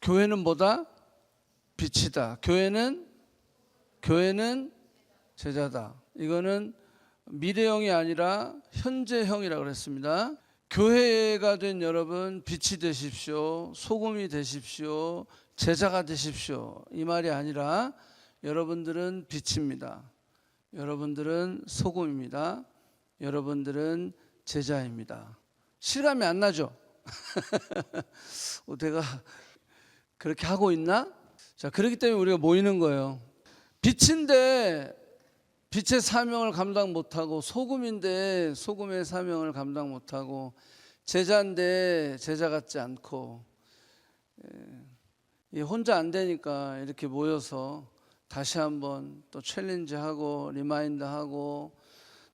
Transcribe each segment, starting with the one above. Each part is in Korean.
교회는 뭐다? 빛이다. 교회는 제자다. 이거는 미래형이 아니라 현재형이라고 그랬습니다. 교회가 된 여러분, 빛이 되십시오. 소금이 되십시오. 제자가 되십시오. 이 말이 아니라 여러분들은 빛입니다. 여러분들은 소금입니다. 여러분들은 제자입니다. 실감이 안 나죠? 내가 그렇게 하고 있나? 자, 그렇기 때문에 우리가 모이는 거예요. 빛인데 빛의 사명을 감당 못하고, 소금인데 소금의 사명을 감당 못하고, 제자인데 제자 같지 않고, 혼자 안 되니까 이렇게 모여서 다시 한번 또 챌린지하고 리마인드하고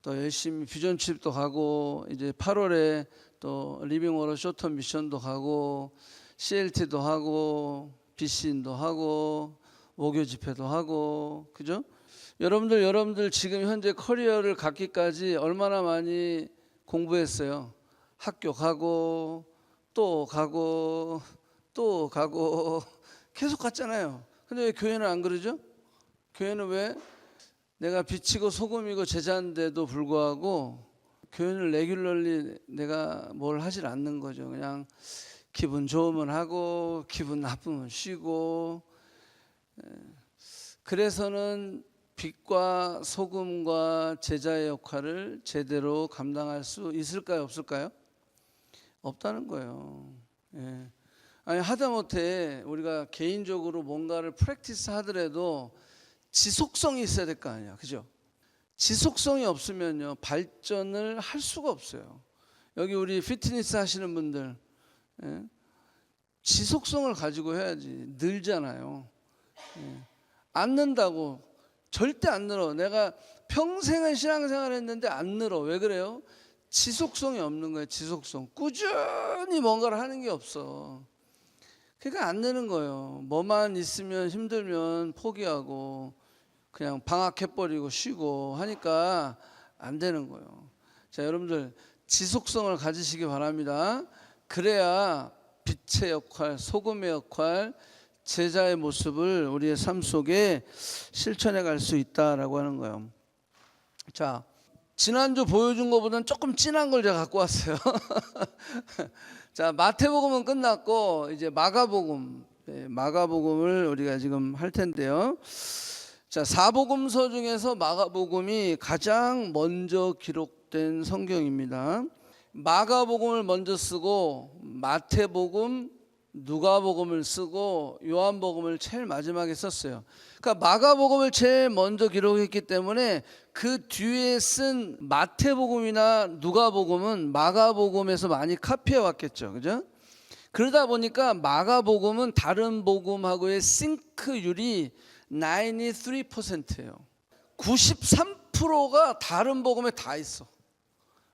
또 열심히 비전칩도 가고, 이제 8월에 또 리빙워러 쇼터 미션도 가고 CLT도 하고 BC인도 하고 오교 집회도 하고, 그죠? 여러분들 지금 현재 커리어를 갖기까지 얼마나 많이 공부했어요? 학교 가고 또 가고 또 가고 계속 갔잖아요. 근데 왜 교회는 안 그러죠? 교회는 왜 내가 빛이고 소금이고 제자인데도 불구하고 교회는 레귤러리 내가 뭘 하질 않는 거죠. 그냥 기분 좋으면 하고 기분 나쁘면 쉬고. 그래서는 빛과 소금과 제자의 역할을 제대로 감당할 수 있을까요, 없을까요? 없다는 거예요. 아니, 하다못해 우리가 개인적으로 뭔가를 프랙티스 하더라도 지속성이 있어야 될 거 아니야, 그죠? 지속성이 없으면요 발전을 할 수가 없어요. 여기 우리 피트니스 하시는 분들, 지속성을 가지고 해야지. 늘잖아요. 안 는다고 절대 안 늘어. 내가 평생을 신앙생활 했는데 안 늘어. 왜 그래요? 지속성이 없는 거예요. 지속성. 꾸준히 뭔가를 하는 게 없어. 그러니까 안 되는 거예요. 뭐만 있으면 힘들면 포기하고 그냥 방학해버리고 쉬고 하니까 안 되는 거예요. 자, 여러분들 지속성을 가지시기 바랍니다. 그래야 빛의 역할, 소금의 역할, 제자의 모습을 우리의 삶 속에 실천해 갈 수 있다라고 하는 거예요. 자, 지난주 보여준 것보다는 조금 진한 걸 제가 갖고 왔어요. 자, 마태복음은 끝났고 이제 마가복음을 우리가 지금 할 텐데요. 자, 사복음서 중에서 마가복음이 가장 먼저 기록된 성경입니다. 마가복음을 먼저 쓰고 마태복음, 누가복음을 쓰고 요한복음을 제일 마지막에 썼어요. 그러니까 마가복음을 제일 먼저 기록했기 때문에 그 뒤에 쓴 마태복음이나 누가복음은 마가복음에서 많이 카피해 왔겠죠, 그죠? 그러다 보니까 마가복음은 다른 복음하고의 싱크율이 93%예요. 93%가 다른 복음에 다 있어.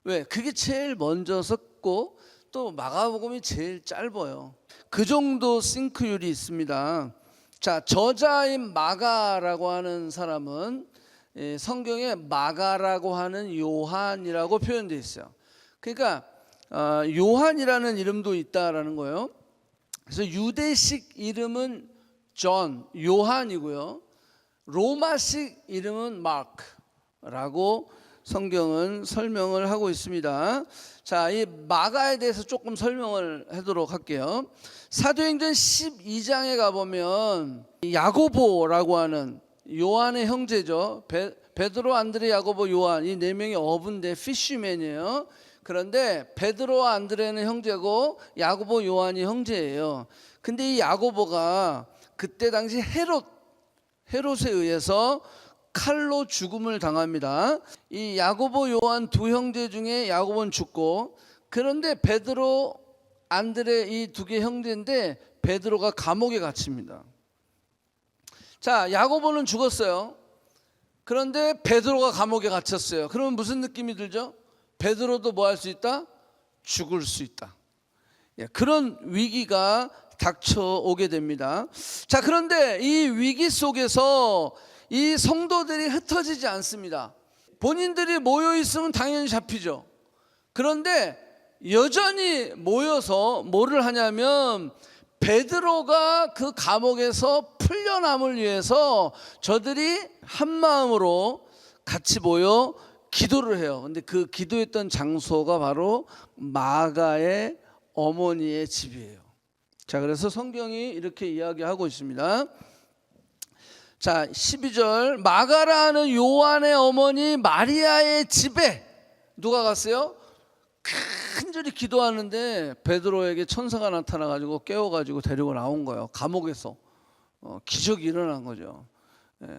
왜? 그게 제일 먼저 썼고 또 마가복음이 제일 짧아요. 그 정도 싱크율이 있습니다. 자, 저자인 마가라고 하는 사람은 성경에 마가라고 하는 요한이라고 표현되어 있어요. 그러니까 요한이라는 이름도 있다라는 거예요. 그래서 유대식 이름은 존, 요한이고요. 로마식 이름은 마크라고 성경은 설명을 하고 있습니다. 자, 이 마가에 대해서 조금 설명을 하도록 할게요. 사도행전 12장에 가보면 야고보라고 하는 요한의 형제죠. 베드로, 안드레, 야고보, 요한, 이 네 명이 어부인데 피쉬맨이에요. 그런데 베드로와 안드레는 형제고 야고보, 요한이 형제예요. 근데 이 야고보가 그때 당시 헤롯에 의해서 칼로 죽음을 당합니다. 이 야고보, 요한 두 형제 중에 야고보는 죽고, 그런데 베드로, 안드레 이 두 개 형제인데 베드로가 감옥에 갇힙니다. 자, 야고보는 죽었어요. 그런데 베드로가 감옥에 갇혔어요. 그러면 무슨 느낌이 들죠? 베드로도 뭐 할 수 있다? 죽을 수 있다. 그런 위기가 닥쳐오게 됩니다. 자, 그런데 이 위기 속에서 이 성도들이 흩어지지 않습니다. 본인들이 모여 있으면 당연히 잡히죠. 그런데 여전히 모여서 뭐를 하냐면 베드로가 그 감옥에서 풀려남을 위해서 저들이 한 마음으로 같이 모여 기도를 해요. 근데 그 기도했던 장소가 바로 마가의 어머니의 집이에요. 자, 그래서 성경이 이렇게 이야기하고 있습니다. 자, 12절, 마가라는 요한의 어머니 마리아의 집에 누가 갔어요? 간절히 기도하는데 베드로에게 천사가 나타나가지고 깨워가지고 데리고 나온 거예요. 감옥에서 기적이 일어난 거죠.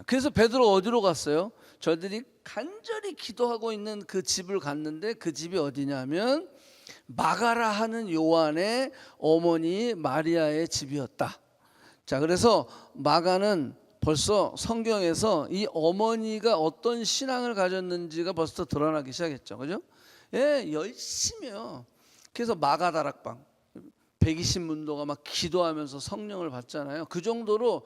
그래서 베드로 어디로 갔어요? 저들이 간절히 기도하고 있는 그 집을 갔는데 그 집이 어디냐면 마가라 하는 요한의 어머니 마리아의 집이었다. 자, 그래서 마가는 벌써 성경에서 이 어머니가 어떤 신앙을 가졌는지가 벌써 드러나기 시작했죠. 그죠? 예, 열심히요. 그래서 마가다락방 120문도가 막 기도하면서 성령을 받잖아요. 그 정도로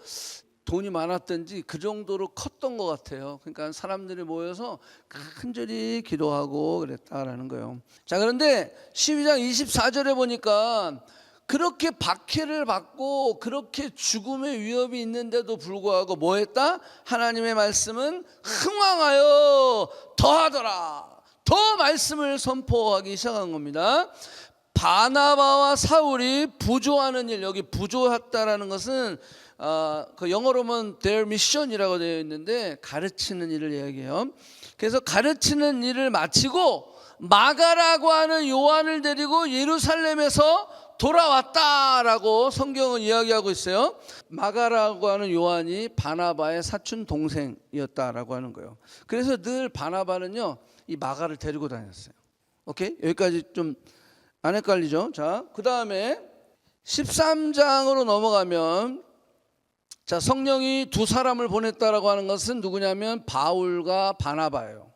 돈이 많았든지 그 정도로 컸던 것 같아요. 그러니까 사람들이 모여서 간절히 기도하고 그랬다라는 거예요. 자, 그런데 12장 24절에 보니까 그렇게 박해를 받고 그렇게 죽음의 위협이 있는데도 불구하고 뭐 했다? 하나님의 말씀은 흥왕하여 더하더라. 더 말씀을 선포하기 시작한 겁니다. 바나바와 사울이 부조하는 일, 여기 부조했다라는 것은 그 영어로 보면 their mission이라고 되어 있는데 가르치는 일을 이야기해요. 그래서 가르치는 일을 마치고 마가라고 하는 요한을 데리고 예루살렘에서 돌아왔다라고 성경은 이야기하고 있어요. 마가라고 하는 요한이 바나바의 사촌 동생이었다라고 하는 거예요. 그래서 늘 바나바는요 이 마가를 데리고 다녔어요. 오케이? 여기까지 좀 안 헷갈리죠? 자, 그 다음에 13장으로 넘어가면 자, 성령이 두 사람을 보냈다라고 하는 것은 누구냐면 바울과 바나바예요.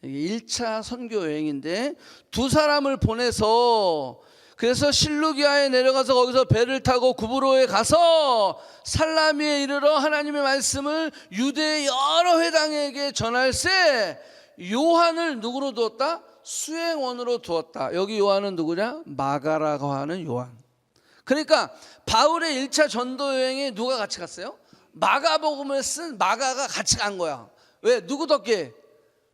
이게 1차 선교 여행인데 두 사람을 보내서 그래서 실루기아에 내려가서 거기서 배를 타고 구브로에 가서 살라미에 이르러 하나님의 말씀을 유대의 여러 회당에게 전할세 요한을 누구로 두었다? 수행원으로 두었다. 여기 요한은 누구냐? 마가라고 하는 요한. 그러니까 바울의 1차 전도 여행에 누가 같이 갔어요? 마가복음을 쓴 마가가 같이 간 거야. 왜? 누구 덕에?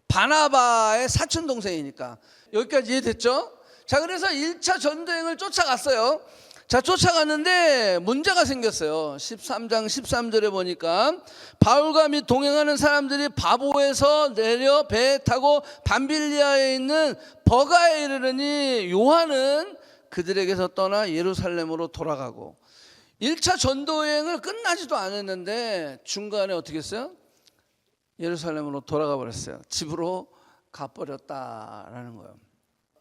바나바의 사촌 동생이니까. 여기까지 이해됐죠? 자, 그래서 1차 전도여행을 쫓아갔어요. 자, 쫓아갔는데 문제가 생겼어요. 13장 13절에 보니까 바울과 및 동행하는 사람들이 바보에서 내려 배에 타고 밤빌리아에 있는 버가에 이르르니 요한은 그들에게서 떠나 예루살렘으로 돌아가고 1차 전도여행을 끝나지도 않았는데 중간에 어떻게 했어요? 예루살렘으로 돌아가 버렸어요. 집으로 가버렸다라는 거예요.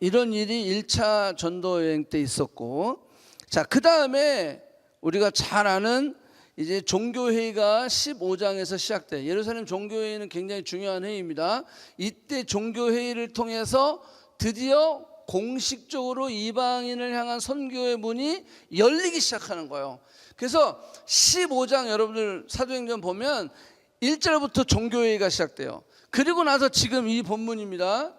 이런 일이 1차 전도여행 때 있었고, 자, 그 다음에 우리가 잘 아는 이제 종교회의가 15장에서 시작돼. 예루살렘 종교회의는 굉장히 중요한 회의입니다. 이때 종교회의를 통해서 드디어 공식적으로 이방인을 향한 선교의 문이 열리기 시작하는 거예요. 그래서 15장 여러분들 사도행전 보면 1절부터 종교회의가 시작돼요. 그리고 나서 지금 이 본문입니다.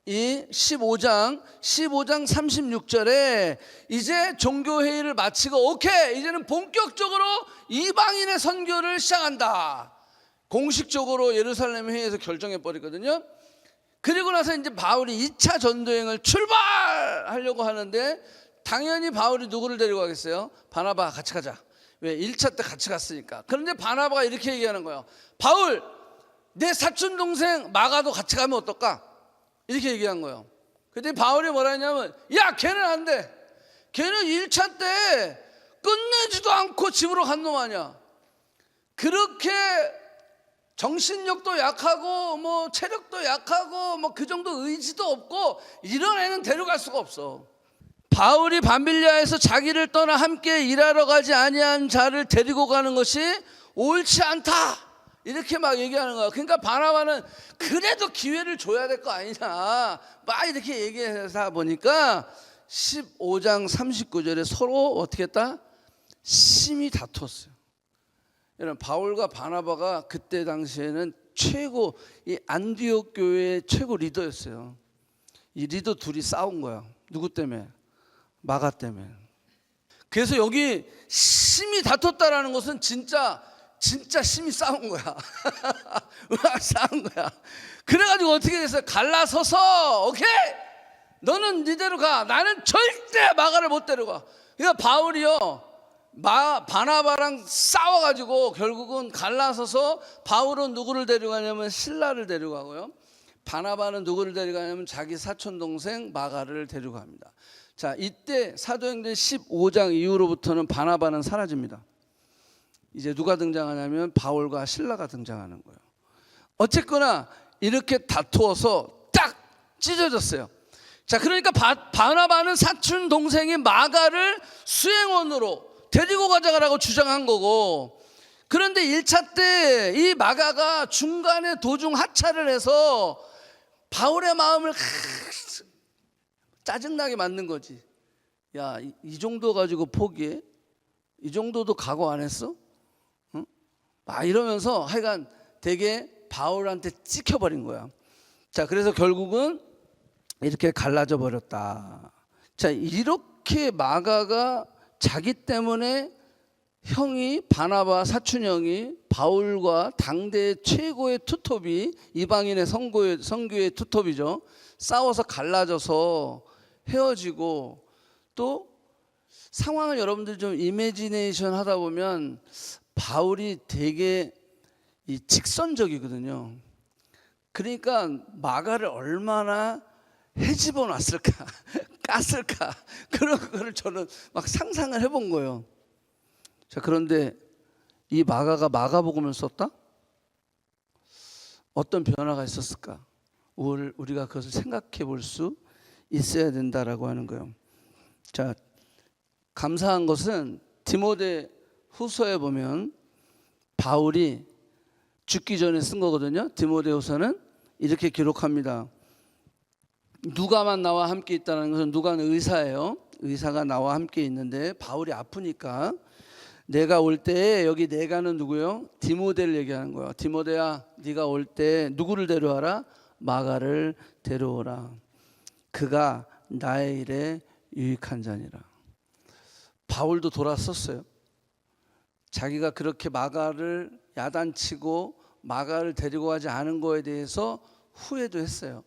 이 15장 36절에 이제 종교회의를 마치고 오케이 이제는 본격적으로 이방인의 선교를 시작한다. 공식적으로 예루살렘 회의에서 결정해 버리거든요. 그리고 나서 이제 바울이 2차 전도여행을 출발하려고 하는데 당연히 바울이 누구를 데리고 가겠어요? 바나바 같이 가자. 왜? 1차 때 같이 갔으니까. 그런데 바나바가 이렇게 얘기하는 거예요. 바울 내 사촌 동생 마가도 같이 가면 어떨까? 이렇게 얘기한 거예요. 그때 바울이 뭐라 했냐면 야 걔는 안 돼. 걔는 1차 때 끝내지도 않고 집으로 간 놈 아니야. 그렇게 정신력도 약하고 뭐 체력도 약하고 뭐 그 정도 의지도 없고 이런 애는 데려갈 수가 없어. 바울이 밤빌리아에서 자기를 떠나 함께 일하러 가지 아니한 자를 데리고 가는 것이 옳지 않다. 이렇게 막 얘기하는 거야. 그러니까 바나바는 그래도 기회를 줘야 될 거 아니냐 막 이렇게 얘기해서 보니까 15장 39절에 서로 어떻게 했다? 심히 다퉜어요. 여러분 바울과 바나바가 그때 당시에는 최고 이 안디옥 교회의 최고 리더였어요. 이 리더 둘이 싸운 거야. 누구 때문에? 마가 때문에. 그래서 여기 심히 다퉜다라는 것은 진짜 심히 싸운 거야. 싸운 거야. 그래가지고 어떻게 됐어요? 갈라서서 오케이? 너는 니대로 가. 나는 절대 마가를 못 데려가. 그러니까 바울이요 바나바랑 싸워가지고 결국은 갈라서서 바울은 누구를 데려가냐면 실라를 데려가고요, 바나바는 누구를 데려가냐면 자기 사촌 동생 마가를 데려갑니다. 자, 이때 사도행전 15장 이후로부터는 바나바는 사라집니다. 이제 누가 등장하냐면 바울과 실라가 등장하는 거예요. 어쨌거나 이렇게 다투어서 딱 찢어졌어요. 자, 그러니까 바나바는 사촌 동생인 마가를 수행원으로 데리고 가자라고 주장한 거고, 그런데 1차 때 이 마가가 중간에 도중 하차를 해서 바울의 마음을 짜증나게 만든 거지. 야, 이 정도 가지고 포기해? 이 정도도 각오 안 했어? 응? 이러면서 하여간 되게 바울한테 찍혀버린 거야. 자, 그래서 결국은 이렇게 갈라져 버렸다. 자, 이렇게 마가가 자기 때문에 형이 바나바 사촌형이 바울과 당대 최고의 투톱이 이방인의 선교의 투톱이죠. 싸워서 갈라져서 헤어지고, 또 상황을 여러분들 좀 이매지네이션 하다 보면 바울이 되게 직선적이거든요. 그러니까 마가를 얼마나 헤집어 놨을까 깠을까, 그런 거를 저는 막 상상을 해본 거예요. 자, 그런데 이 마가가 마가복음을 썼다? 어떤 변화가 있었을까? 우리가 그것을 생각해 볼 수 있어야 된다라고 하는 거예요. 자, 감사한 것은 디모데 후서에 보면 바울이 죽기 전에 쓴 거거든요. 디모데 후서는 이렇게 기록합니다. 누가만 나와 함께 있다는 것은, 누가는 의사예요. 의사가 나와 함께 있는데 바울이 아프니까 내가 올 때, 여기 내가는 누구요? 디모데를 얘기하는 거예요. 디모데야, 네가 올 때 누구를 데려와라? 마가를 데려오라. 그가 나의 일에 유익한 자니라. 바울도 돌았었어요. 자기가 그렇게 마가를 야단치고 마가를 데리고 가지 않은 거에 대해서 후회도 했어요.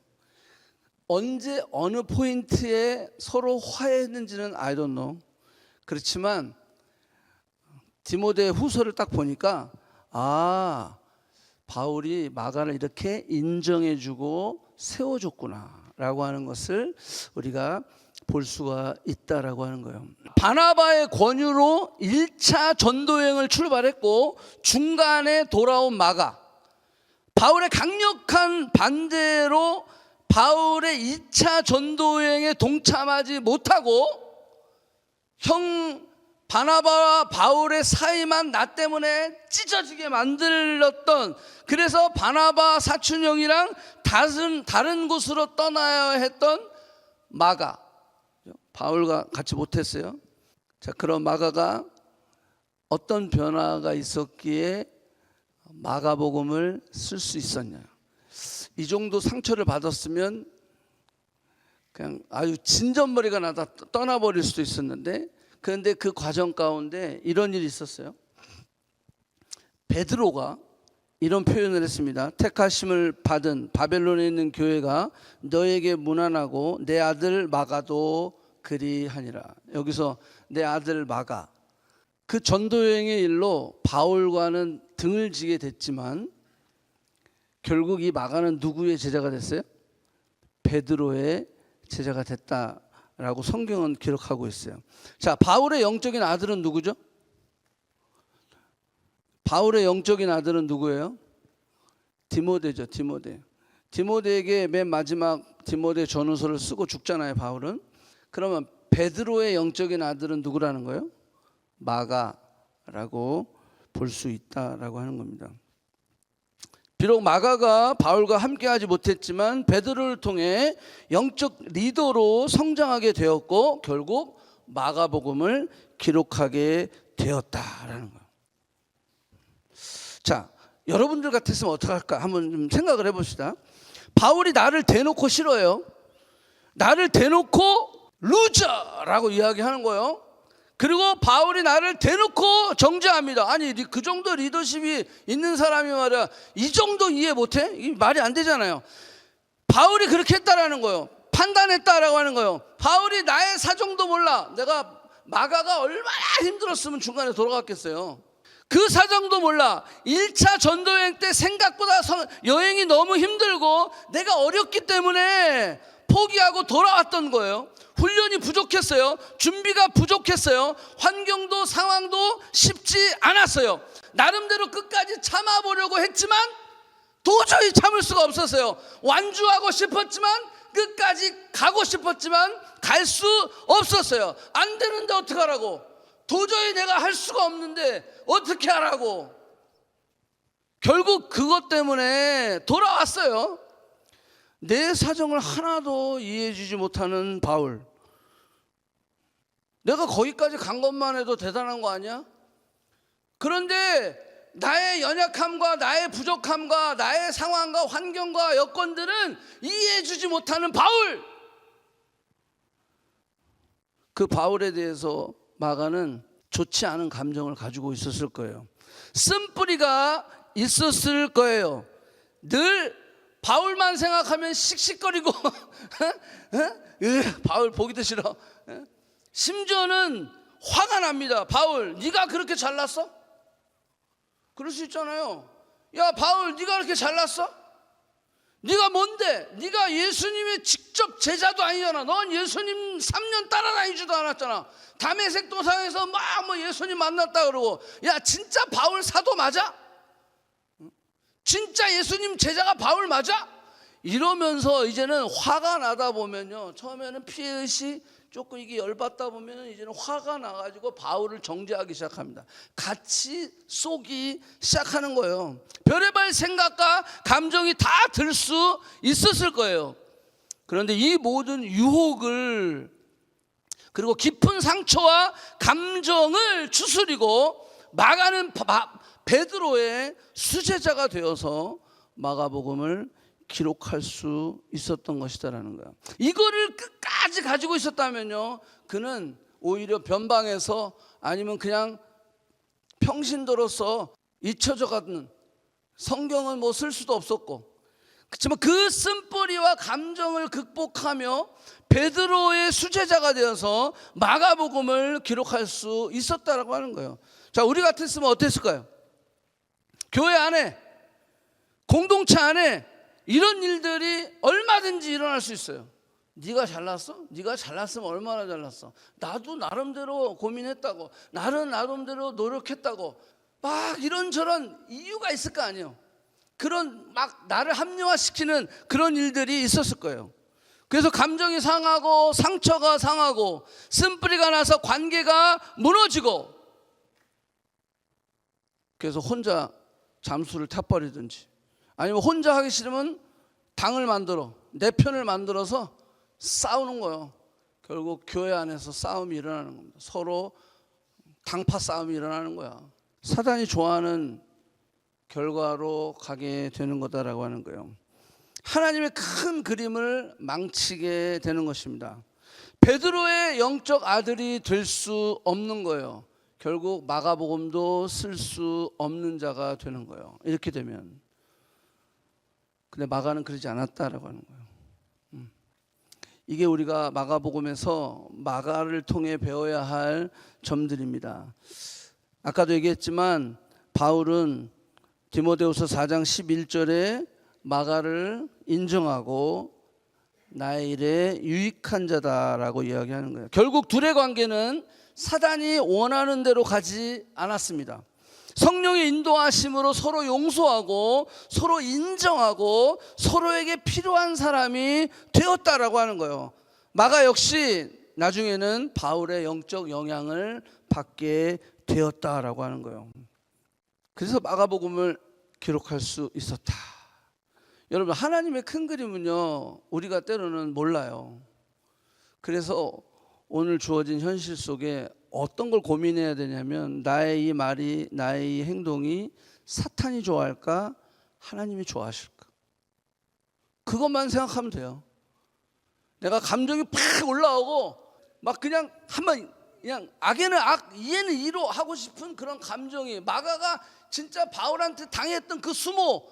언제 어느 포인트에 서로 화해했는지는 I don't know. 그렇지만 디모데 후서를 딱 보니까 바울이 마가를 이렇게 인정해주고 세워줬구나 라고 하는 것을 우리가 볼 수가 있다라고 하는 거예요. 바나바의 권유로 1차 전도여행을 출발했고, 중간에 돌아온 마가, 바울의 강력한 반대로 바울의 2차 전도여행에 동참하지 못하고 형 바나바와 바울의 사이만 나 때문에 찢어지게 만들었던, 그래서 바나바 사촌형이랑 다른 곳으로 떠나야 했던 마가, 바울과 같이 못했어요. 자, 그런 마가가 어떤 변화가 있었기에 마가복음을 쓸 수 있었냐. 이 정도 상처를 받았으면 그냥 아주 진전머리가 나다 떠나버릴 수도 있었는데, 그런데 그 과정 가운데 이런 일이 있었어요. 베드로가 이런 표현을 했습니다. 택하심을 받은 바벨론에 있는 교회가 너에게 문안하고 내 아들 마가도 그리하니라. 여기서 내 아들 마가, 그 전도여행의 일로 바울과는 등을 지게 됐지만 결국 이 마가는 누구의 제자가 됐어요? 베드로의 제자가 됐다라고 성경은 기록하고 있어요. 자, 바울의 영적인 아들은 누구죠? 바울의 영적인 아들은 누구예요? 디모데죠. 디모데에게 맨 마지막 디모데 전후서를 쓰고 죽잖아요, 바울은. 그러면 베드로의 영적인 아들은 누구라는 거예요? 마가라고 볼 수 있다라고 하는 겁니다. 비록 마가가 바울과 함께하지 못했지만 베드로를 통해 영적 리더로 성장하게 되었고 결국 마가복음을 기록하게 되었다라는 거예요. 자, 여러분들 같았으면 어떡할까 한번 좀 생각을 해봅시다. 바울이 나를 대놓고 싫어요. 나를 대놓고 루저라고 이야기하는 거예요. 그리고 바울이 나를 대놓고 정죄합니다. 아니 그 정도 리더십이 있는 사람이 말이야 이 정도 이해 못해? 이 말이 안 되잖아요. 바울이 그렇게 했다라는 거예요. 판단했다라고 하는 거예요. 바울이 나의 사정도 몰라. 내가 마가가 얼마나 힘들었으면 중간에 돌아갔겠어요. 그 사정도 몰라. 1차 전도여행 때 생각보다 여행이 너무 힘들고 내가 어렵기 때문에 포기하고 돌아왔던 거예요. 훈련이 부족했어요. 준비가 부족했어요. 환경도 상황도 쉽지 않았어요. 나름대로 끝까지 참아보려고 했지만 도저히 참을 수가 없었어요. 완주하고 싶었지만 끝까지 가고 싶었지만 갈 수 없었어요. 안 되는데 어떡하라고. 도저히 내가 할 수가 없는데 어떻게 하라고. 결국 그것 때문에 돌아왔어요. 내 사정을 하나도 이해해 주지 못하는 바울. 내가 거기까지 간 것만 해도 대단한 거 아니야? 그런데 나의 연약함과 나의 부족함과 나의 상황과 환경과 여건들은 이해해 주지 못하는 바울. 그 바울에 대해서 마가는 좋지 않은 감정을 가지고 있었을 거예요. 쓴뿌리가 있었을 거예요. 늘 바울만 생각하면 씩씩거리고 바울 보기도 싫어. 심지어는 화가 납니다. 바울 네가 그렇게 잘났어? 그럴 수 있잖아요. 야 바울 네가 그렇게 잘났어? 네가 뭔데? 네가 예수님의 직접 제자도 아니잖아. 넌 예수님 3년 따라다니지도 않았잖아. 다메섹 도상에서 막 뭐 예수님 만났다 그러고. 야 진짜 바울 사도 맞아? 진짜 예수님 제자가 바울 맞아? 이러면서 이제는 화가 나다 보면요, 처음에는 피해의식 조금 이게 열받다 보면 이제는 화가 나가지고 바울을 정죄하기 시작합니다. 같이 쏘기 시작하는 거예요. 별의별 생각과 감정이 다 들 수 있었을 거예요. 그런데 이 모든 유혹을 그리고 깊은 상처와 감정을 추스리고 마가는 베드로의 수제자가 되어서 마가복음을 기록할 수 있었던 것이다라는 거야. 이거를 끝까지 가지고 있었다면요, 그는 오히려 변방에서 아니면 그냥 평신도로서 잊혀져 가는, 성경은 뭐 쓸 수도 없었고, 그렇지만 그 쓴뿌리와 감정을 극복하며 베드로의 수제자가 되어서 마가복음을 기록할 수 있었다라고 하는 거예요. 자, 우리 같았으면 어땠을까요? 교회 안에, 공동체 안에 이런 일들이 얼마든지 일어날 수 있어요. 네가 잘났어? 네가 잘났으면 얼마나 잘났어? 나도 나름대로 고민했다고, 나는 나름대로 노력했다고, 막 이런저런 이유가 있을 거 아니에요. 그런 막 나를 합리화시키는 그런 일들이 있었을 거예요. 그래서 감정이 상하고 상처가 상하고 쓴뿌리가 나서 관계가 무너지고, 그래서 혼자 잠수를 타버리든지, 아니면 혼자 하기 싫으면 당을 만들어, 내 편을 만들어서 싸우는 거예요. 결국 교회 안에서 싸움이 일어나는 겁니다. 서로 당파 싸움이 일어나는 거야. 사단이 좋아하는 결과로 가게 되는 거다라고 하는 거예요. 하나님의 큰 그림을 망치게 되는 것입니다. 베드로의 영적 아들이 될 수 없는 거예요. 결국 마가복음도 쓸 수 없는 자가 되는 거예요. 이렇게 되면. 근데 마가는 그러지 않았다라고 하는 거예요. 이게 우리가 마가복음에서 마가를 통해 배워야 할 점들입니다. 아까도 얘기했지만 바울은 디모데후서 4장 11절에 마가를 인정하고 나의 일에 유익한 자다라고 이야기하는 거예요. 결국 둘의 관계는 사단이 원하는 대로 가지 않았습니다. 성령의 인도하심으로 서로 용서하고 서로 인정하고 서로에게 필요한 사람이 되었다라고 하는 거예요. 마가 역시 나중에는 바울의 영적 영향을 받게 되었다라고 하는 거예요. 그래서 마가복음을 기록할 수 있었다. 여러분, 하나님의 큰 그림은요, 우리가 때로는 몰라요. 그래서 오늘 주어진 현실 속에 어떤 걸 고민해야 되냐면, 나의 이 말이, 나의 이 행동이 사탄이 좋아할까, 하나님이 좋아하실까? 그것만 생각하면 돼요. 내가 감정이 팍 올라오고 막 그냥 한번 그냥 악에는 악, 이에는 이로 하고 싶은 그런 감정이, 마가가 진짜 바울한테 당했던 그 수모,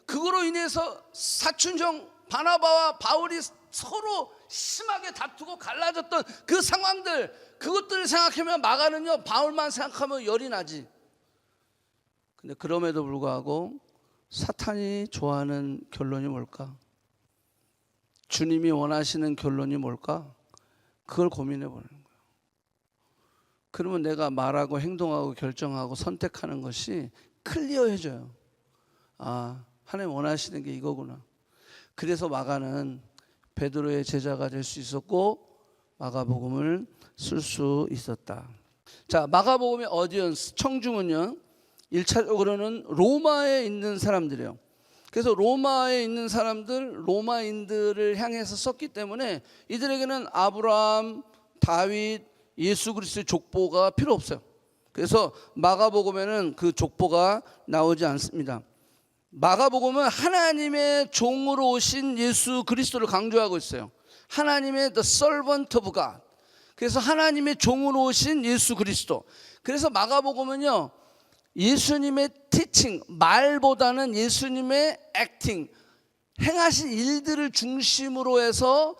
그거로 인해서 사춘형 바나바와 바울이 서로 심하게 다투고 갈라졌던 그 상황들, 그것들을 생각하면 마가는요 바울만 생각하면 열이 나지. 근데 그럼에도 불구하고 사탄이 좋아하는 결론이 뭘까? 주님이 원하시는 결론이 뭘까? 그걸 고민해 보는 거예요. 그러면 내가 말하고 행동하고 결정하고 선택하는 것이 클리어해져요. 아, 하나님 원하시는 게 이거구나. 그래서 마가는 베드로의 제자가 될 수 있었고 마가복음을 쓸 수 있었다. 자, 마가복음의 어디언스, 청중은요 1차적으로는 로마에 있는 사람들이에요. 그래서 로마에 있는 사람들, 로마인들을 향해서 썼기 때문에 이들에게는 아브라함, 다윗, 예수 그리스도의 족보가 필요 없어요. 그래서 마가복음에는 그 족보가 나오지 않습니다. 마가복음은 하나님의 종으로 오신 예수 그리스도를 강조하고 있어요. 하나님의 the servant of God. 그래서 하나님의 종으로 오신 예수 그리스도. 그래서 마가복음은요 예수님의 teaching, 말보다는 예수님의 acting, 행하신 일들을 중심으로 해서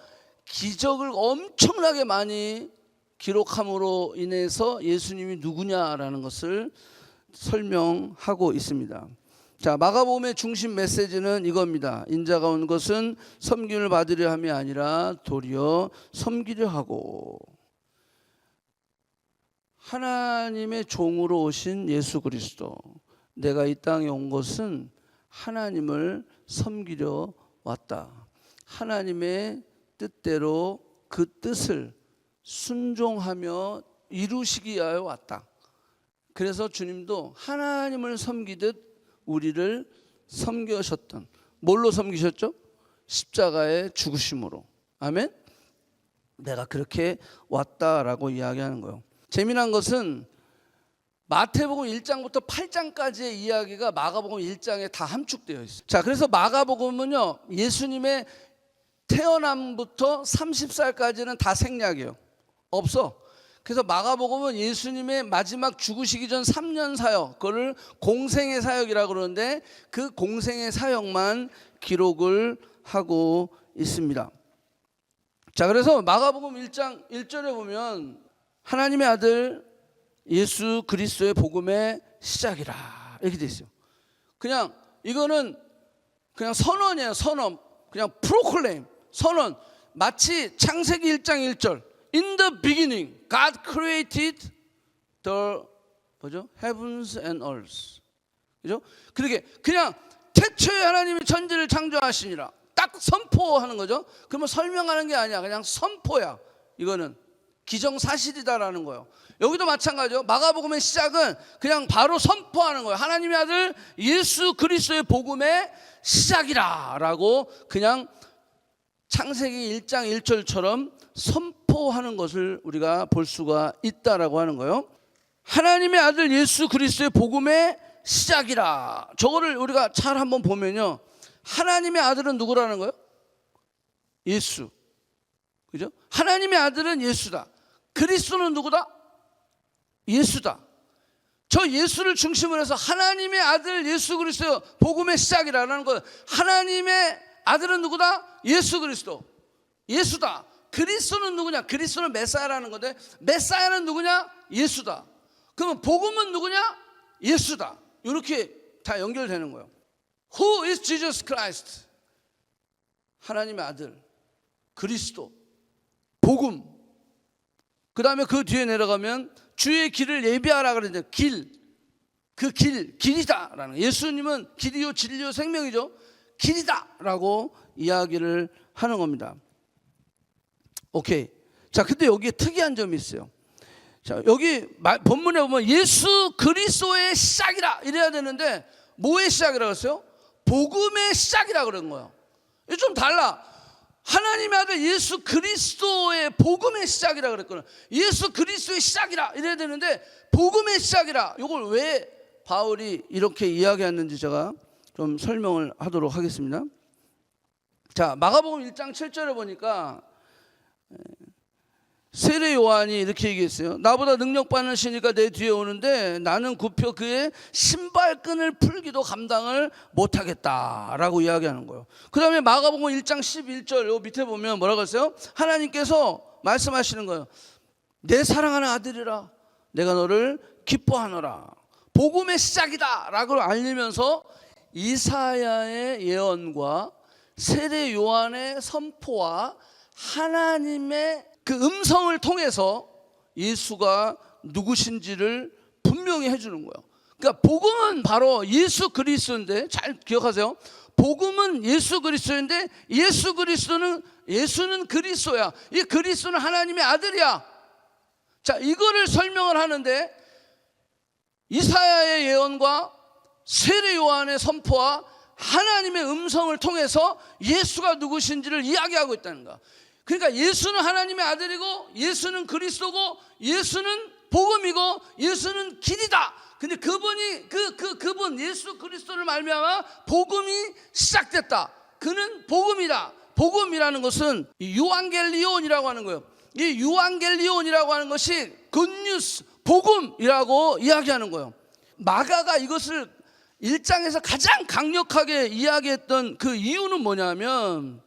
기적을 엄청나게 많이 기록함으로 인해서 예수님이 누구냐라는 것을 설명하고 있습니다. 자, 마가복음의 중심 메시지는 이겁니다. 인자가 온 것은 섬김을 받으려 함이 아니라 도리어 섬기려 하고. 하나님의 종으로 오신 예수 그리스도, 내가 이 땅에 온 것은 하나님을 섬기려 왔다. 하나님의 뜻대로 그 뜻을 순종하며 이루시기 위하여 왔다. 그래서 주님도 하나님을 섬기듯 우리를 섬기셨던, 뭘로 섬기셨죠? 십자가의 죽으심으로. 아멘. 내가 그렇게 왔다라고 이야기하는 거예요. 재미난 것은 마태복음 1장부터 8장까지의 이야기가 마가복음 1장에 다 함축되어 있어요. 자, 그래서 마가복음은요 예수님의 태어남부터 30살까지는 다 생략이에요. 없어. 그래서 마가복음은 예수님의 마지막 죽으시기 전 3년 사역, 그걸 공생의 사역이라고 그러는데 그 공생의 사역만 기록을 하고 있습니다. 자, 그래서 마가복음 1장 1절에 보면 하나님의 아들 예수 그리스도의 복음의 시작이라 이렇게 돼 있어요. 그냥 이거는 그냥 선언이에요. 선언. 그냥 프로클레임, 선언. 마치 창세기 1장 1절 In the beginning God created the heavens and earth. 그죠? 그렇게 그냥 태초에 하나님이 천지를 창조하시니라 딱 선포하는 거죠. 그러면 설명하는 게 아니야. 그냥 선포야. 이거는 기정사실이다라는 거예요. 여기도 마찬가지죠. 마가복음의 시작은 그냥 바로 선포하는 거예요. 하나님의 아들 예수 그리스도의 복음의 시작이라라고 그냥 창세기 1장 1절처럼 선포하는 것을 우리가 볼 수가 있다라고 하는 거예요. 하나님의 아들 예수 그리스도의 복음의 시작이라. 저거를 우리가 잘 한번 보면요. 하나님의 아들은 누구라는 거예요? 예수. 그죠? 하나님의 아들은 예수다. 그리스도는 누구다? 예수다. 저 예수를 중심으로 해서 하나님의 아들 예수 그리스도 복음의 시작이라는 거예요. 하나님의 아들은 누구다? 예수 그리스도. 예수다. 그리스도는 누구냐? 그리스도는 메사야라는 건데 메사야는 누구냐? 예수다. 그러면 복음은 누구냐? 예수다. 이렇게 다 연결되는 거예요. Who is Jesus Christ? 하나님의 아들 그리스도 복음. 그 다음에 그 뒤에 내려가면 주의 길을 예비하라 그랬는데 길, 그 길이다라는 거예요. 예수님은 길이요 진리요 생명이죠. 길이다라고 이야기를 하는 겁니다. 오케이. 자, 근데 여기에 특이한 점이 있어요. 자, 여기 본문에 보면 예수 그리스도의 시작이라 이래야 되는데 뭐의 시작이라고 했어요? 복음의 시작이라 그런 거예요. 이거 좀 달라. 하나님의 아들 예수 그리스도의 복음의 시작이라 그랬거든요. 예수 그리스도의 시작이라 이래야 되는데 복음의 시작이라. 이걸 왜 바울이 이렇게 이야기했는지 제가 좀 설명을 하도록 하겠습니다. 자, 마가복음 1장 7절에 보니까 세례 요한이 이렇게 얘기했어요. 나보다 능력받는 신이가 내 뒤에 오는데 나는 굽혀 그의 신발끈을 풀기도 감당을 못하겠다라고 이야기하는 거예요. 그 다음에 마가복음 1장 11절 요 밑에 보면 뭐라고 했어요? 하나님께서 말씀하시는 거예요. 내 사랑하는 아들이라 내가 너를 기뻐하노라. 복음의 시작이다 라고 알리면서 이사야의 예언과 세례 요한의 선포와 하나님의 그 음성을 통해서 예수가 누구신지를 분명히 해주는 거예요. 그러니까 복음은 바로 예수 그리스도인데, 잘 기억하세요. 복음은 예수 그리스도인데 예수는 그리스도야. 이 그리스도는 하나님의 아들이야. 자, 이거를 설명을 하는데 이사야의 예언과 세례 요한의 선포와 하나님의 음성을 통해서 예수가 누구신지를 이야기하고 있다는 거야. 그러니까 예수는 하나님의 아들이고 예수는 그리스도고 예수는 복음이고 예수는 길이다. 근데 그분이 그분 예수 그리스도를 말미암아 복음이 시작됐다. 그는 복음이다. 복음이라는 것은 유앙겔리온이라고 하는 거예요. 이 유앙겔리온이라고 하는 것이 굿뉴스, 복음이라고 이야기하는 거예요. 마가가 이것을 1장에서 가장 강력하게 이야기했던 그 이유는 뭐냐면,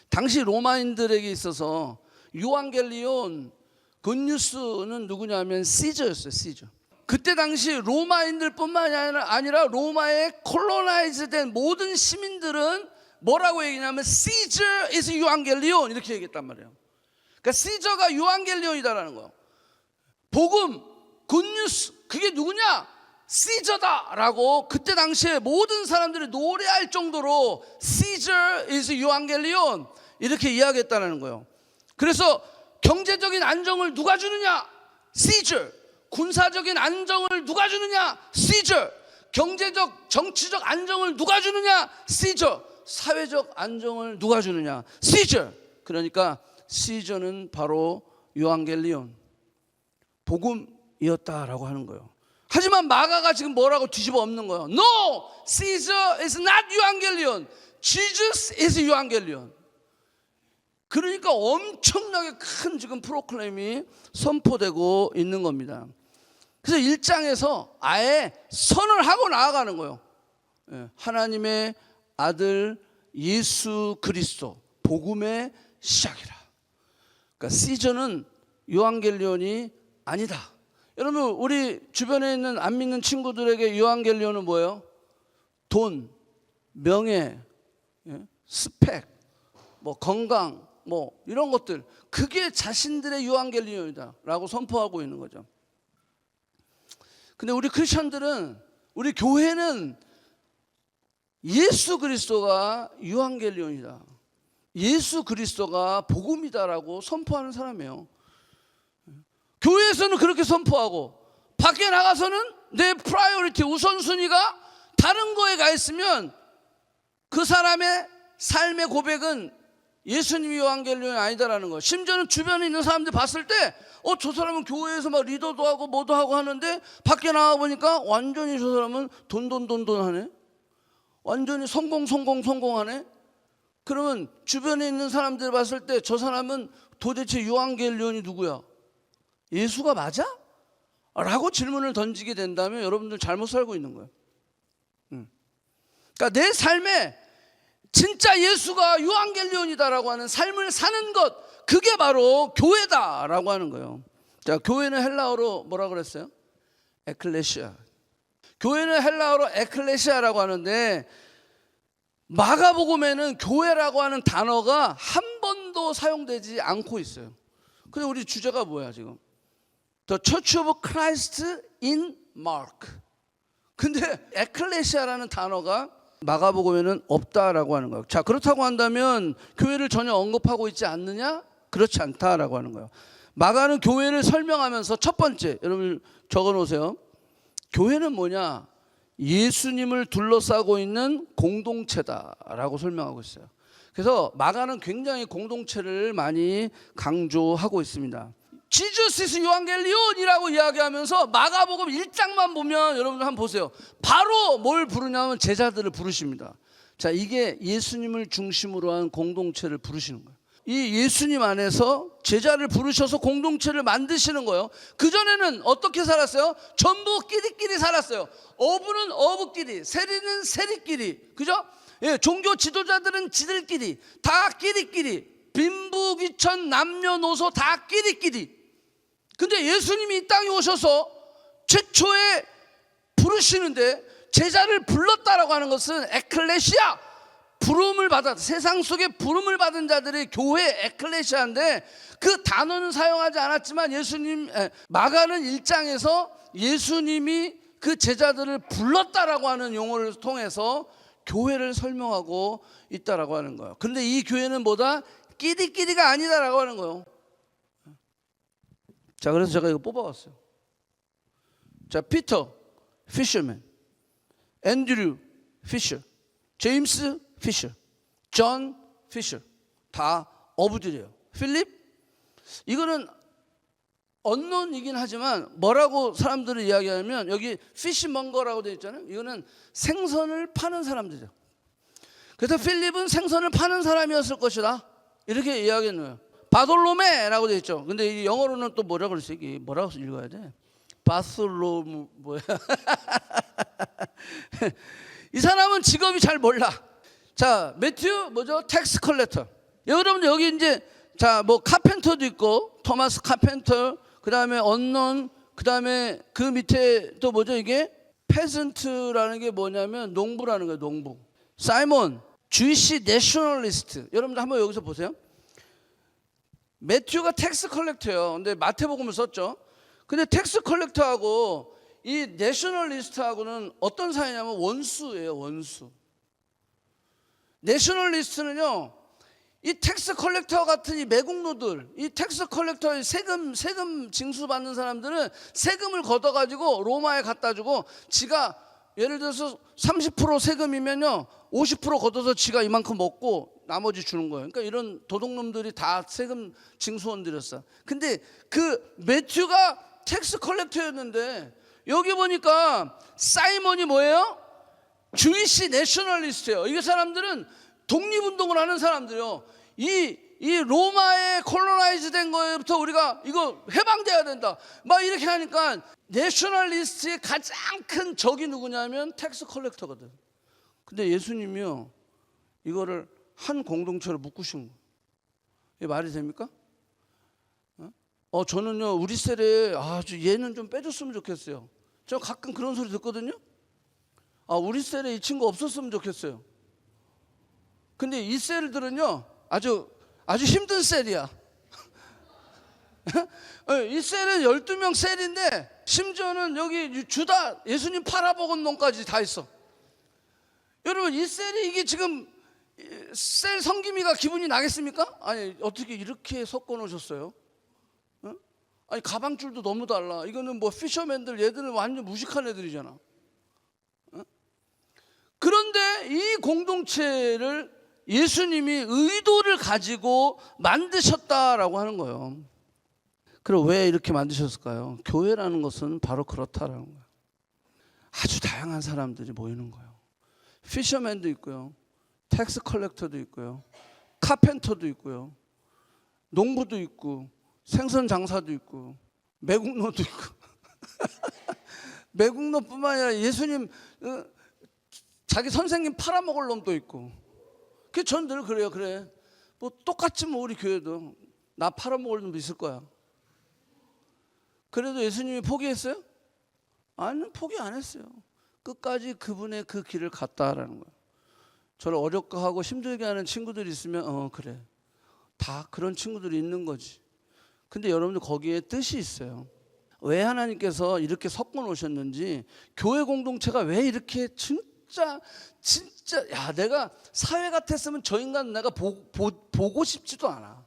당시 로마인들에게 있어서 유앙겔리온, 굿뉴스는 누구냐면 시저였어요. 시저. 그때 당시 로마인들뿐만이 아니라 로마에 콜로나이즈된 모든 시민들은 뭐라고 얘기냐면 시저 is 유앙겔리온 이렇게 얘기했단 말이에요. 그러니까 시저가 유앙겔리온이다라는 거예요. 복음, 굿뉴스, 그게 누구냐? 시저다라고 그때 당시에 모든 사람들이 노래할 정도로 Caesar is 유앙겔리온 이렇게 이야기했다는 거예요. 그래서 경제적인 안정을 누가 주느냐? Caesar. 군사적인 안정을 누가 주느냐? Caesar. 경제적, 정치적 안정을 누가 주느냐? Caesar. 사회적 안정을 누가 주느냐? Caesar. 그러니까 Caesar는 바로 유앙겔리온, 복음이었다라고 하는 거예요. 하지만 마가가 지금 뭐라고 뒤집어 엎는 거예요. No, Caesar is not 유앙겔리온. Jesus is 유앙겔리온. 그러니까 엄청나게 큰 지금 프로클레임이 선포되고 있는 겁니다. 그래서 1장에서 아예 선을 하고 나아가는 거예요. 하나님의 아들 예수 그리스도, 복음의 시작이라. 그러니까 시저는 유앙겔리온이 아니다. 여러분, 우리 주변에 있는 안 믿는 친구들에게 유앙겔리온은 뭐예요? 돈, 명예, 스펙, 뭐 건강, 뭐 이런 것들, 그게 자신들의 유앙겔리온이다 라고 선포하고 있는 거죠. 근데 우리 크리스천들은, 우리 교회는 예수 그리스도가 유앙겔리온이다, 예수 그리스도가 복음이다라고 선포하는 사람이에요. 교회에서는 그렇게 선포하고 밖에 나가서는 내 프라이어리티, 우선순위가 다른 거에 가 있으면 그 사람의 삶의 고백은 예수님이 유앙겔리온이 아니다라는 거예요. 심지어는 주변에 있는 사람들 봤을 때 저 사람은 교회에서 막 리더도 하고 뭐도 하고 하는데 밖에 나가 보니까 완전히 저 사람은 돈 하네, 완전히 성공하네. 그러면 주변에 있는 사람들 봤을 때 저 사람은 도대체 유앙겔리온이 누구야? 예수가 맞아? 라고 질문을 던지게 된다면 여러분들 잘못 살고 있는 거예요. 그러니까 내 삶에 진짜 예수가 유앙겔리온이다라고 하는 삶을 사는 것, 그게 바로 교회다라고 하는 거예요. 자, 교회는 헬라어로 뭐라 그랬어요? 에클레시아. 교회는 헬라어로 에클레시아라고 하는데 마가복음에는 교회라고 하는 단어가 한 번도 사용되지 않고 있어요. 근데 우리 주제가 뭐야 지금? The Church of Christ in Mark. 근데 에클레시아라는 단어가 마가복음에는 없다라고 하는 거예요. 자, 그렇다고 한다면 교회를 전혀 언급하고 있지 않느냐? 그렇지 않다라고 하는 거예요. 마가는 교회를 설명하면서 첫 번째, 여러분 적어놓으세요. 교회는 뭐냐? 예수님을 둘러싸고 있는 공동체다라고 설명하고 있어요. 그래서 마가는 굉장히 공동체를 많이 강조하고 있습니다. Jesus is 유앙겔리온이라고 이야기하면서 마가복음 1장만 보면 여러분들 한번 보세요. 바로 뭘 부르냐면 제자들을 부르십니다. 자, 이게 예수님을 중심으로 한 공동체를 부르시는 거예요. 이 예수님 안에서 제자를 부르셔서 공동체를 만드시는 거예요. 그전에는 어떻게 살았어요? 전부 끼리끼리 살았어요. 어부는 어부끼리, 세리는 세리끼리, 그죠? 예, 종교 지도자들은 지들끼리, 다 끼리끼리, 빈부귀천 남녀노소 다 끼리끼리. 근데 예수님이 이 땅에 오셔서 최초에 부르시는데, 제자를 불렀다라고 하는 것은 에클레시아, 부름을 받아, 세상 속에 부름을 받은 자들이 교회 에클레시아인데, 그 단어는 사용하지 않았지만 예수님, 마가는 1장에서 예수님이 그 제자들을 불렀다라고 하는 용어를 통해서 교회를 설명하고 있다라고 하는 거예요. 그런데 이 교회는 뭐다? 끼리끼리가 아니다라고 하는 거예요. 자, 그래서 제가 이거 뽑아왔어요. 자, 피터 피셔맨, 앤드류 피셔, 제임스 피셔, 존 피셔, 다 어부들이에요. 필립, 이거는 언론이긴 하지만 뭐라고 사람들이 이야기하면, 여기 피시먼거라고 되어 있잖아요. 이거는 생선을 파는 사람들이에요. 그래서 필립은 생선을 파는 사람이었을 것이다, 이렇게 이야기하는 거예요. 바돌로메라고 되어 있죠. 근데 이 영어로는 또 뭐라고 그랬어요? 이게 뭐라고 읽어야 돼? 바솔로 뭐야? 이 사람은 직업이 잘 몰라. 자, 매튜 뭐죠? 텍스 컬렉터. 여러분들 여기 이제, 자, 뭐 카펜터도 있고, 토마스 카펜터, 그 다음에 언론, 그 다음에 그 밑에 또 뭐죠? 이게 페전트라는 게 뭐냐면 농부라는 거예요. 농부. 사이먼, 주이시 내셔널리스트. 여러분들 한번 여기서 보세요. 매튜가 텍스 컬렉터예요. 근데 마태복음을 썼죠. 근데 텍스 컬렉터하고 이 내셔널리스트하고는 어떤 사이냐면 원수예요. 원수. 내셔널리스트는요, 이 텍스 컬렉터 같은 이 매국노들, 이 텍스 컬렉터의 세금 징수받는 사람들은 세금을 걷어가지고 로마에 갖다 주고, 지가 예를 들어서 30% 세금이면요 50% 걷어서 지가 이만큼 먹고 나머지 주는 거예요. 그러니까 이런 도둑놈들이 다 세금 징수원들이었어. 근데 그 매튜가 텍스 컬렉터였는데, 여기 보니까 사이먼이 뭐예요? 주이시 내셔널리스트예요. 이 사람들은 독립운동을 하는 사람들이요. 이 로마에 콜로나이즈 된 거에부터 우리가 이거 해방돼야 된다, 막 이렇게 하니까, 내셔널리스트의 가장 큰 적이 누구냐면 텍스 컬렉터거든. 근데 예수님이요, 이거를 한 공동체로 묶으신 거예요. 이게 말이 됩니까? 저는요, 우리 셀에 얘는 좀 빼줬으면 좋겠어요. 저 가끔 그런 소리 듣거든요. 우리 셀에 이 친구 없었으면 좋겠어요. 근데 이 셀들은요, 아주 힘든 셀이야. 이 셀은 12명 셀인데, 심지어는 여기 주다 예수님 팔아먹은 놈까지 다 있어. 여러분, 이 셀이 이게 지금 셀 성기미가 기분이 나겠습니까? 아니, 어떻게 이렇게 섞어 놓으셨어요? 아니, 가방줄도 너무 달라. 이거는 뭐 피셔맨들, 얘들은 완전 무식한 애들이잖아. 그런데 이 공동체를 예수님이 의도를 가지고 만드셨다라고 하는 거예요. 그럼 왜 이렇게 만드셨을까요? 교회라는 것은 바로 그렇다라는 거예요. 아주 다양한 사람들이 모이는 거예요. 피셔맨도 있고요, 텍스 컬렉터도 있고요, 카펜터도 있고요, 농부도 있고, 생선 장사도 있고, 매국노도 있고. 매국노뿐만 아니라 예수님 자기 선생님 팔아먹을 놈도 있고. 그 전 늘 그래요. 그래, 뭐 똑같지 뭐, 우리 교회도 나 팔아먹을 놈도 있을 거야. 그래도 예수님이 포기했어요? 아니, 포기 안 했어요. 끝까지 그분의 그 길을 갔다라는 거예요. 저를 어렵게 하고 힘들게 하는 친구들이 있으면 그래, 다 그런 친구들이 있는 거지. 근데 여러분들 거기에 뜻이 있어요. 왜 하나님께서 이렇게 섞어 놓으셨는지, 교회 공동체가 왜 이렇게 진짜 내가 사회 같았으면 저 인간 내가 보고 싶지도 않아.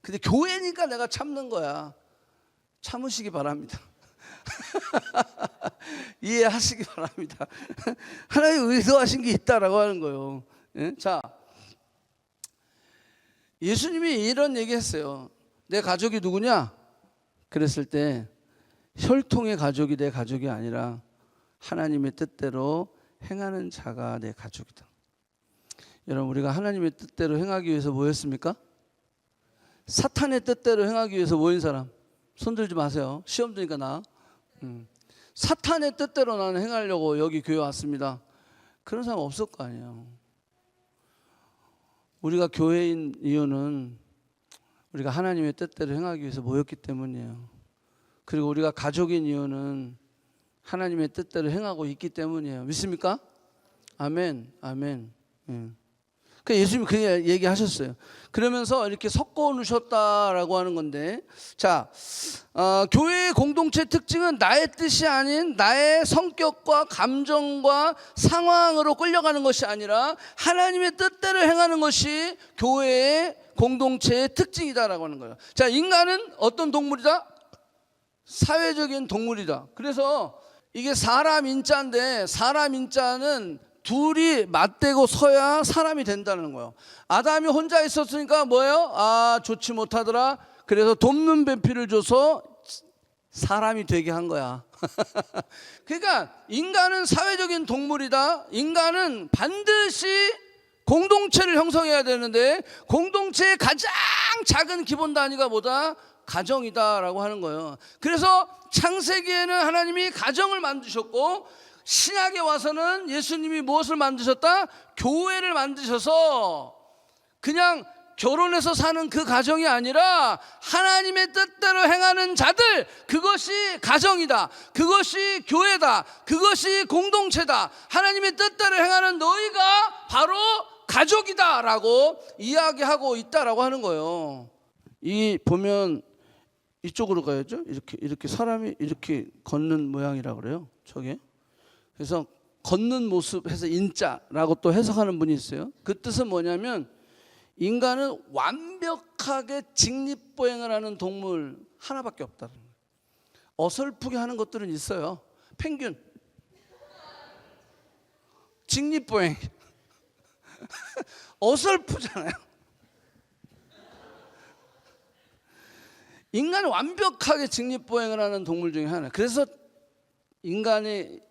근데 교회니까 내가 참는 거야. 참으시기 바랍니다. 이해하시기 바랍니다. 하나님 의도하신 게 있다라고 하는 거예요. 예? 자, 예수님이 이런 얘기했어요. 내 가족이 누구냐? 그랬을 때 혈통의 가족이 내 가족이 아니라 하나님의 뜻대로 행하는 자가 내 가족이다. 여러분, 우리가 하나님의 뜻대로 행하기 위해서 뭐 했습니까? 사탄의 뜻대로 행하기 위해서 모인 사람 손 들지 마세요. 시험 드니까 나. 사탄의 뜻대로 나는 행하려고 여기 교회 왔습니다. 그런 사람 없을 거 아니에요. 우리가 교회인 이유는 우리가 하나님의 뜻대로 행하기 위해서 모였기 때문이에요. 그리고 우리가 가족인 이유는 하나님의 뜻대로 행하고 있기 때문이에요. 믿습니까? 아멘, 아멘. 그 예수님이 그 얘기하셨어요. 그러면서 이렇게 섞어 놓으셨다라고 하는 건데, 자, 교회의 공동체 특징은 나의 뜻이 아닌 나의 성격과 감정과 상황으로 끌려가는 것이 아니라 하나님의 뜻대로 행하는 것이 교회의 공동체의 특징이다라고 하는 거예요. 자, 인간은 어떤 동물이다? 사회적인 동물이다. 그래서 이게 사람 인자인데, 사람 인자는 둘이 맞대고 서야 사람이 된다는 거예요. 아담이 혼자 있었으니까 뭐예요? 아, 좋지 못하더라. 그래서 돕는 배필을 줘서 사람이 되게 한 거야. 그러니까 인간은 사회적인 동물이다. 인간은 반드시 공동체를 형성해야 되는데, 공동체의 가장 작은 기본 단위가 뭐다? 가정이다라고 하는 거예요. 그래서 창세기에는 하나님이 가정을 만드셨고, 신약에 와서는 예수님이 무엇을 만드셨다? 교회를 만드셔서 그냥 결혼해서 사는 그 가정이 아니라 하나님의 뜻대로 행하는 자들, 그것이 가정이다, 그것이 교회다, 그것이 공동체다, 하나님의 뜻대로 행하는 너희가 바로 가족이다 라고 이야기하고 있다라고 하는 거예요. 이 보면 이쪽으로 가야죠. 이렇게 사람이 이렇게 걷는 모양이라고 그래요. 저게. 그래서 걷는 모습 해서 인자라고 또 해석하는 분이 있어요. 그 뜻은 뭐냐면 인간은 완벽하게 직립보행을 하는 동물 하나밖에 없다는 거예요. 어설프게 하는 것들은 있어요. 펭귄 직립보행 어설프잖아요. 인간은 완벽하게 직립보행을 하는 동물 중에 하나. 그래서 인간이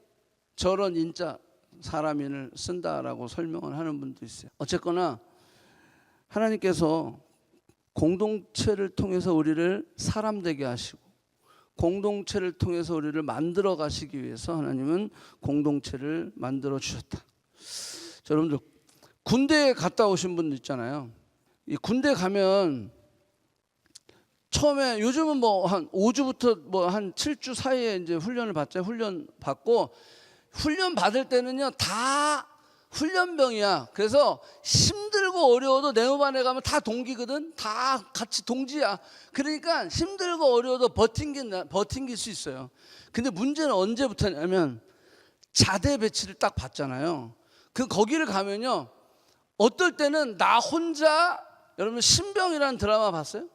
저런 인자 사람인을 쓴다라고 설명을 하는 분도 있어요. 어쨌거나 하나님께서 공동체를 통해서 우리를 사람 되게 하시고, 공동체를 통해서 우리를 만들어 가시기 위해서 하나님은 공동체를 만들어 주셨다. 자, 여러분들 군대에 갔다 오신 분들 있잖아요. 이 군대 가면 처음에, 요즘은 뭐 한 5주부터 뭐 한 7주 사이에 이제 훈련을 받죠. 훈련 받고, 훈련 받을 때는요 다 훈련병이야. 그래서 힘들고 어려워도 내무반에 가면 다 동기거든. 다 같이 동지야. 그러니까 힘들고 어려워도 버틴길 수 있어요. 근데 문제는 언제부터냐면 자대 배치를 딱 받잖아요. 거기를 가면요, 어떨 때는 나 혼자, 여러분 신병이라는 드라마 봤어요?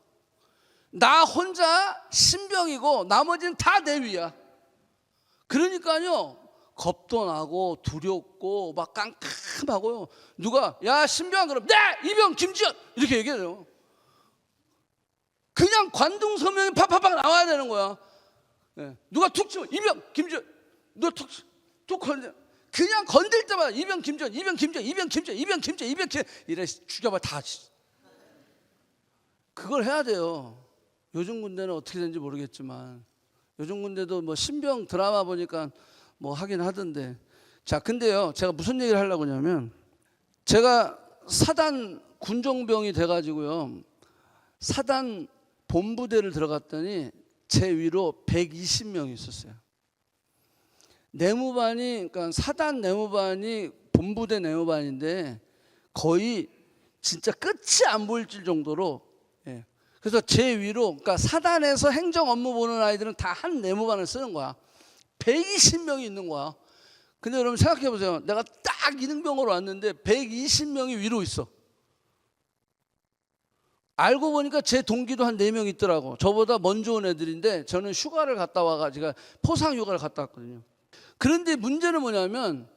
나 혼자 신병이고 나머지는 다 내 위야. 그러니까요 겁도 나고 두렵고 막 깜깜하고요. 누가 야 신병 그럼 네 이병 김지현 이렇게 얘기해요. 그냥 관등 서명이 팍팍팍 나와야 되는 거야. 네. 누가 툭 치면 이병 김지현, 너 툭 건들, 그냥 건들 때마다 이병 김지현, 이병 김지현, 이병 김지현, 이병 김지현, 이병 김지현 이래 죽여봐 다. 그걸 해야 돼요. 요즘 군대는 어떻게 되는지 모르겠지만, 요즘 군대도 뭐 신병 드라마 보니까 뭐 하긴 하던데. 자, 근데요 제가 무슨 얘기를 하려고 하냐면, 제가 사단 군종병이 돼가지고요 사단 본부대를 들어갔더니 제 위로 120명이 있었어요. 내무반이, 그러니까 사단 내무반이 본부대 내무반인데 거의 진짜 끝이 안 보일 정도로, 예. 그래서 제 위로, 그러니까 사단에서 행정 업무 보는 아이들은 다 한 내무반을 쓰는 거야. 120명이 있는 거야. 근데 여러분 생각해 보세요. 내가 딱 이등병으로 왔는데 120명이 위로 있어. 알고 보니까 제 동기도 한 4명 있더라고. 저보다 먼저 온 애들인데 저는 휴가를 갔다 와가지고 포상 휴가를 갔다 왔거든요. 그런데 문제는 뭐냐면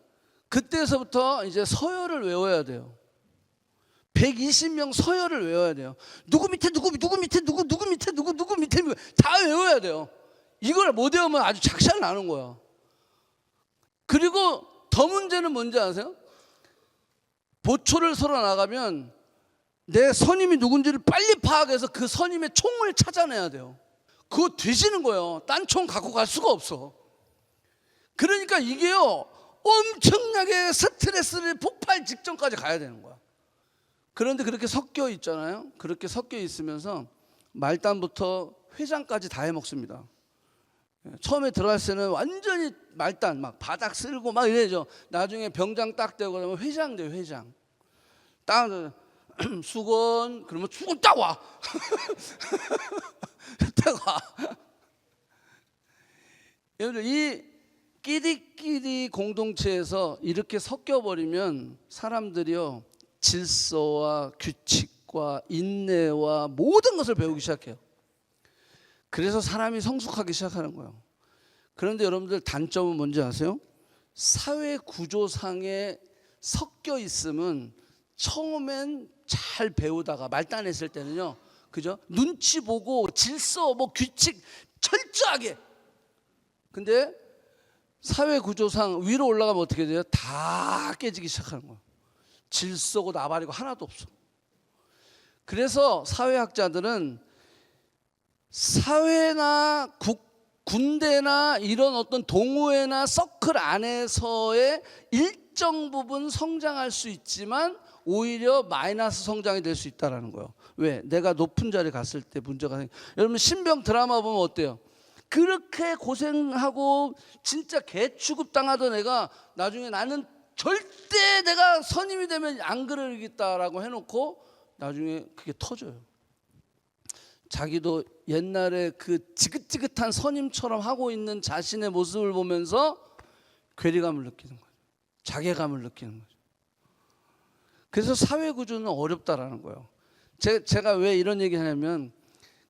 그때서부터 이제 서열을 외워야 돼요. 120명 서열을 외워야 돼요. 누구 밑에 누구 밑에 누구 밑에 누구 밑에 다 외워야 돼요. 이걸 못 외우면 아주 작살 나는 거야. 그리고 더 문제는 뭔지 아세요? 보초를 서러 나가면 내 선임이 누군지를 빨리 파악해서 그 선임의 총을 찾아내야 돼요. 그거 뒤지는 거예요. 딴 총 갖고 갈 수가 없어. 그러니까 이게요, 엄청나게 스트레스를 폭발 직전까지 가야 되는 거야. 그런데 그렇게 섞여 있잖아요. 그렇게 섞여 있으면서 말단부터 회장까지 다 해먹습니다. 처음에 들어갔을 때는 완전히 말단 막 바닥 쓸고 막 이래죠. 나중에 병장 딱 되고 그러면 회장 돼요. 회장 딱 수건, 그러면 수건 딱 와. 딱 와. 여러분들, 이 끼리끼리 공동체에서 이렇게 섞여버리면 사람들이요, 질서와 규칙과 인내와 모든 것을 배우기 시작해요. 그래서 사람이 성숙하기 시작하는 거예요. 그런데 여러분들, 단점은 뭔지 아세요? 사회 구조상에 섞여 있으면 처음엔 잘 배우다가 말단했을 때는요, 그죠? 눈치 보고 질서, 뭐 규칙 철저하게. 근데 사회 구조상 위로 올라가면 어떻게 돼요? 다 깨지기 시작하는 거예요. 질서고 나발이고 하나도 없어. 그래서 사회학자들은 사회나 군대나 이런 어떤 동호회나 서클 안에서의 일정 부분 성장할 수 있지만 오히려 마이너스 성장이 될 수 있다는 거예요. 왜? 내가 높은 자리에 갔을 때 문제가 여러분, 신병 드라마 보면 어때요? 그렇게 고생하고 진짜 개 취급당하던 애가 나중에 나는 절대 내가 선임이 되면 안 그러겠다라고 해놓고 나중에 그게 터져요. 자기도 옛날에 그 지긋지긋한 선임처럼 하고 있는 자신의 모습을 보면서 괴리감을 느끼는 거예요. 자괴감을 느끼는 거죠. 그래서 사회 구조는 어렵다라는 거예요. 제가 왜 이런 얘기 하냐면,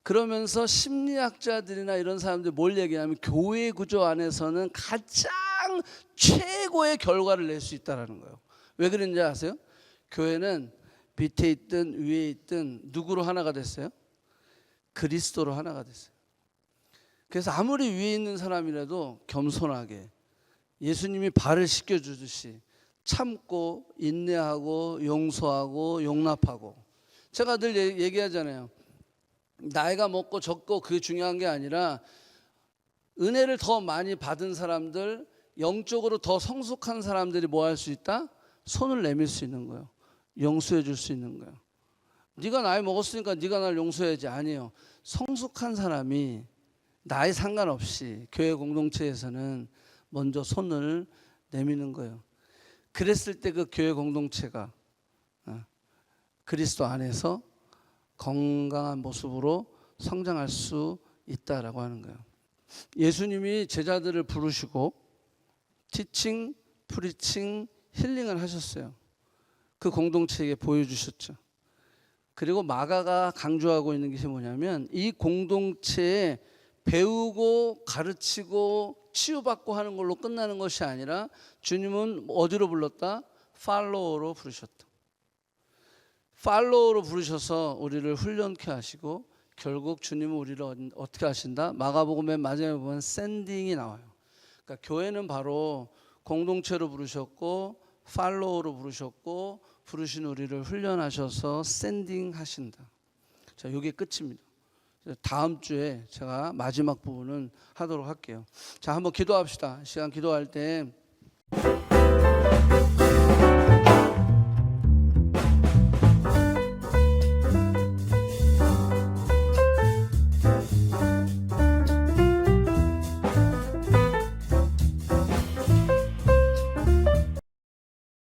그러면서 심리학자들이나 이런 사람들이 뭘 얘기하냐면, 교회 구조 안에서는 가장 최고의 결과를 낼 수 있다는 거예요. 왜 그런지 아세요? 교회는 밑에 있든 위에 있든 누구로 하나가 됐어요? 그리스도로 하나가 됐어요. 그래서 아무리 위에 있는 사람이라도 겸손하게 예수님이 발을 씻겨주듯이 참고 인내하고 용서하고 용납하고. 제가 늘 얘기하잖아요. 나이가 먹고 적고 그게 중요한 게 아니라 은혜를 더 많이 받은 사람들, 영적으로 더 성숙한 사람들이 뭐 할 수 있다? 손을 내밀 수 있는 거예요. 용서해 줄 수 있는 거예요. 네가 나이 먹었으니까 네가 날 용서해야지. 아니에요. 성숙한 사람이 나이 상관없이 교회 공동체에서는 먼저 손을 내미는 거예요. 그랬을 때 그 교회 공동체가 그리스도 안에서 건강한 모습으로 성장할 수 있다라고 하는 거예요. 예수님이 제자들을 부르시고 티칭, 프리칭, 힐링을 하셨어요. 그 공동체에게 보여주셨죠. 그리고 마가가 강조하고 있는 것이 뭐냐면, 이 공동체에 배우고 가르치고 치유받고 하는 걸로 끝나는 것이 아니라 주님은 어디로 불렀다? 팔로워로 부르셨다. 팔로워로 부르셔서 우리를 훈련케 하시고, 결국 주님은 우리를 어떻게 하신다? 마가복음 맨 마지막에 보면 샌딩이 나와요. 그러니까 교회는 바로 공동체로 부르셨고 팔로워로 부르셨고, 부르신 우리를 훈련하셔서 샌딩 하신다. 자, 이게 끝입니다. 다음 주에 제가 마지막 부분은 하도록 할게요. 자, 한번 기도합시다. 시간 기도할 때